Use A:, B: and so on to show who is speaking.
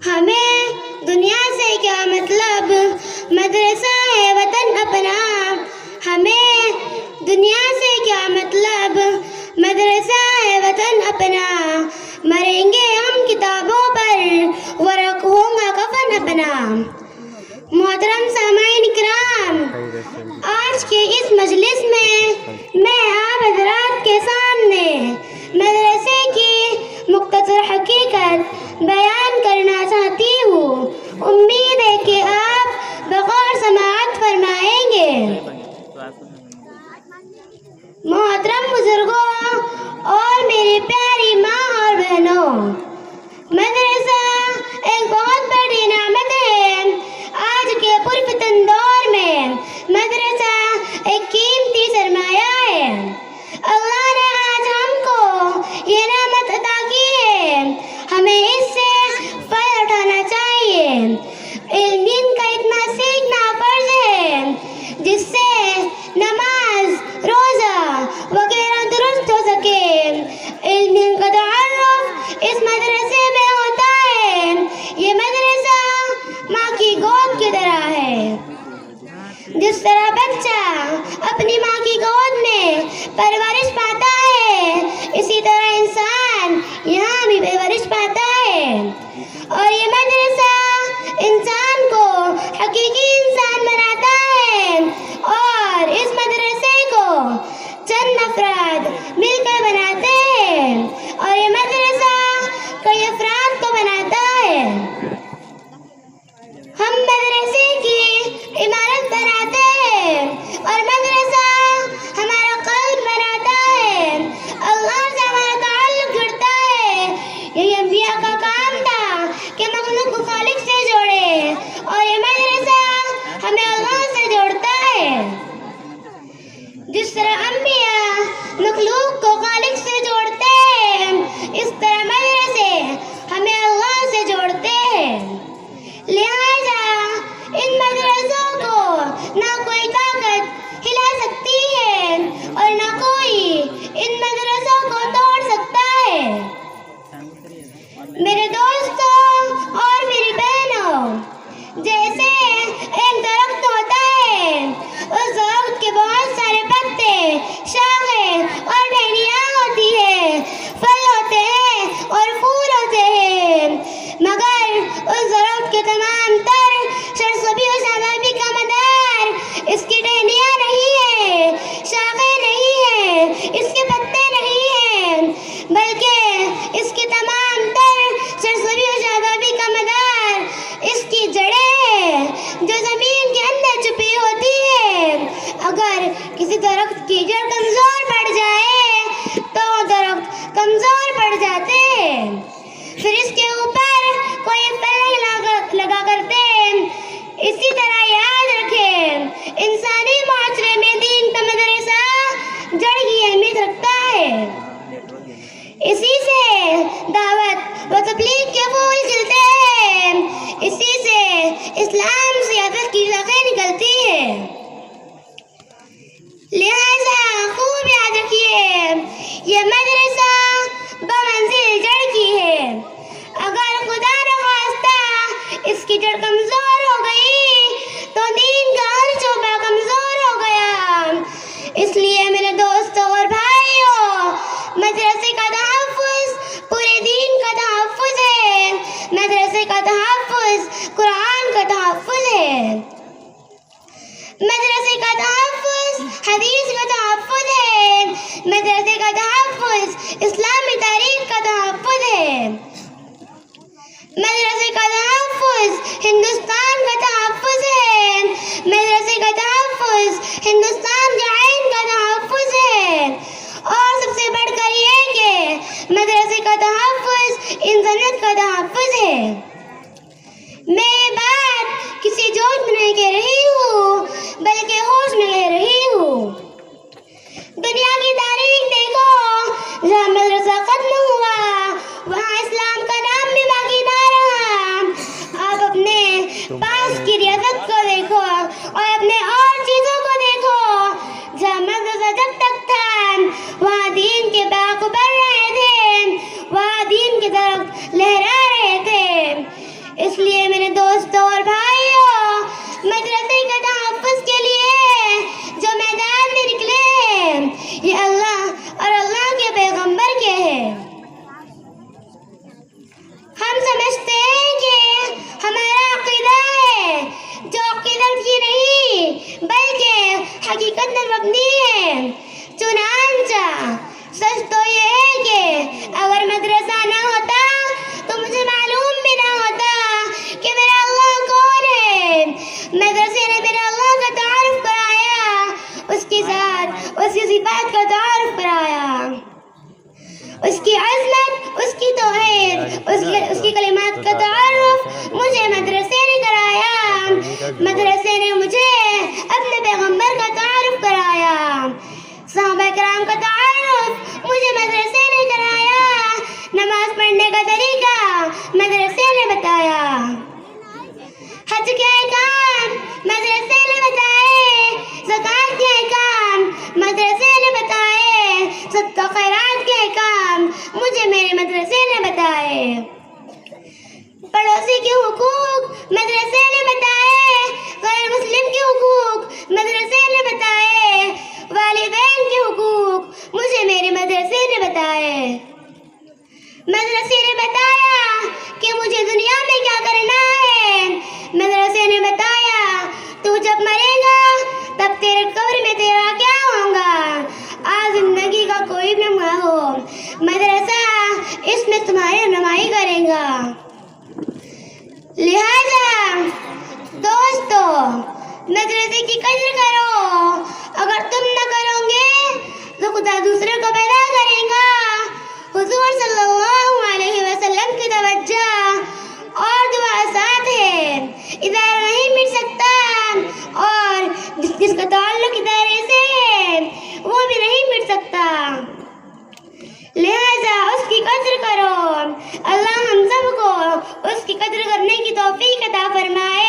A: हमें दुनिया से क्या मतलब, मदरसा है वतन अपना। हमें दुनिया से क्या मतलब, मदरसा है वतन अपना। मरेंगे हम किताबों पर, वरक़ होगा कफन अपना। मोहतरम सामाईन इकराम, आज के इस मजलिस में मैं आप हज़रात के सामने मदरसे की मुख्तसर हकीकत बयान करना चाहती हूँ। उम्मीद है कि आप बग़ौर समाअत फरमाएंगे। मोहतरम बुजुर्गों और मेरी प्यारी माँ और बहनों, मदरसा एक बहुत बड़ी नेमत है। आज के पुरफितन दौर में मदरसा एक कीमती सरमाया है। अल्लाह ने आज हमको ये नेमत अता की है, हमें इससे फ़ायदा उठाना चाहिए। इल्म दीन का इतना सीखना फ़र्ज़ है जिससे नमाज, रोज़ा वगैरह दुरुस्त हो सके। इल्म दीन का ताल्लुक़ इस मदरसे में होता है। ये मदरसा माँ की गोद की तरह है। जिस तरह बच्चा अपनी माँ की गोद में परवरिश पाता है, इसी तरह इंसान यहाँ भी परवरिश पाता है। और ये मदरसा इंसान को हकीकी इंसान बनाता है। और इस मदरसे को चंद अफराद मिलकर बनाते हैं और ये मदरसा कई अफराद को बनाता है। हम मदरसे की इमारत बनाते हैं और मदरसा हमारा क़ल्ब बनाता है। अल्लाह से हमारा ताल्लुक़ जुड़ता है। यही अंबिया का काम था कि मखलूक को खालिक से जोड़े, और ये मदरसा हमें अल्लाह से जोड़ता है। जिस तरह अंबिया मखलूक को खालिक से जोड़ते हैं, इस तरह मदरसे हमें अल्लाह से जोड़ते हैं। लिहाजा इन मदरसों को ना कोई ताकत हिला सकती है और ना कोई इन मदरसों को तोड़ सकता है। मेरे दोस्तों और मेरी बहनों, जैसे एक दरख्त होता है, उस दरख्त के बहुत सारे पत्ते, शाखें और टहनियाँ होती है, फल होते हैं और फूल होते हैं, मगर उस दरख्त के तमाम तर सरसब्ज़ी और शादाबी का मदार इसकी टहनियाँ नहीं है, शाखें नहीं है, इसके पत्ते नहीं हैं, बल्कि इसके तमाम तर सरसब्ज़ी और शादाबी का मदार इसकी जड़ें हैं, जो ज़मीन के अंदर छुपी होती है। अगर किसी दरख्त की जड़ कमज़ोर पड़ जाए तो दरख्त कमज़ोर पड़ जाते हैं, फिर इसके ऊपर कोई फल नहीं लगा करते। इसी तरह याद रखें, इंसानी माशरे में दीन का मदरसा जड़ की अहमियत रखता है। इसी से दावत व तबलीग के फूल खिलते हैं, इसी से इस्लाम सियासत की शाखें निकलती है। लिहाजा खूब याद रखिए, ये मदरसा बमंजिल जड़ की है। अगर खुदा न खास्ता इसकी जड़ कमज़ोर हो गई तो दीन का हर शोबा कमज़ोर हो गया। इसलिए मेरे दोस्तों और भाइयों, मदरसे का तहफ़्फ़ुज़ पूरे दीन का तहफ़्फ़ुज़ है। मदरसे का तहफ़्फ़ुज़ कुरान का तहफ़्फ़ुज़ है। मदरसे का तहफ़्फ़ुज़ हदीस का तहफ़्फ़ुज़ है। मदरसे का तहफ़्फ़ुज़ इस्लामी तारीख़ का तहफ़्फ़ुज़ है। मदरसे का तहफ़्फ़ुज़ हिंदुस्तान का तहफ़्फ़ुज़ है। मदरसे का तहफ़्फ़ुज़ हिंदुस्तान के आइन का तहफ़्फ़ुज़ है। और सबसे बढ़कर ये कि मदरसे का तहफ़्फ़ुज़ इंसानियत का तहफ़्फ़ुज़ है। मैं ये बात किसी जोश में नहीं कह रही हूँ, बल्कि होश में कह रही हूँ। दुनिया की तारीख देखो, जहाँ मदरसा खत्म हुआ वहाँ इस्लाम का नाम भी बाकी ना रहा। आप अपने पास की रियासत को देखो और अपने और चीज़ों को देखो। जहाँ मदरसा जब तक था वहाँ दीन के बाग उभर रहे थे, वहाँ दीन की तरफ लहरा रहे थे। का तारुफ कराया। उसकी अज़मत, उसकी तौहीद, उसकी कलिमात का तारुफ मुझे मदरसे ने कराया। मदरसे ने मुझे अपने पैगम्बर का तारुफ कराया। सहाबा किराम का तारुफ मुझे मदरसे ने कराया। नमाज पढ़ने का तरीका मदरसे ने बताया। हज के अहकाम मदरसे ने बताए। ज़कात के अहकाम मदरसे ने बताए। सदका खैरात के अहकाम मुझे मेरे मदरसे ने बताए। पड़ोसी के हुकूक मदरसे ने बताए। गैर मुस्लिम के हुकूक मदरसे ने बताए। वालिदैन के हुकूक मुझे मेरे मदरसे ने बताए। मदरसे ने बताया कि मुझे दुनिया में क्या करना है। मदरसे ने बताया तू जब मरेगा तब तेरे कब्र में तेरा क्या होगा। आज जिंदगी का कोई भी लम्हा हो, मदरसा इसमें तुम्हारी रहनुमाई करेगा। लिहाजा दोस्तों, मदरसे की कदर करो। अगर तुम न करोगे तो खुदा दूसरे को पैदा करेगा। हुजूर सल्लल्लाहु अलैहि वसल्लम की तवज्जो और दुआ साथ है। इदारा नहीं मिट सकता और जिसका ताल्लुक इदारे से है वो भी नहीं मिट सकता। लिहाजा उसकी कदर करो। अल्लाह हम सबको उसकी कदर करने की तौफीक अता फरमाए।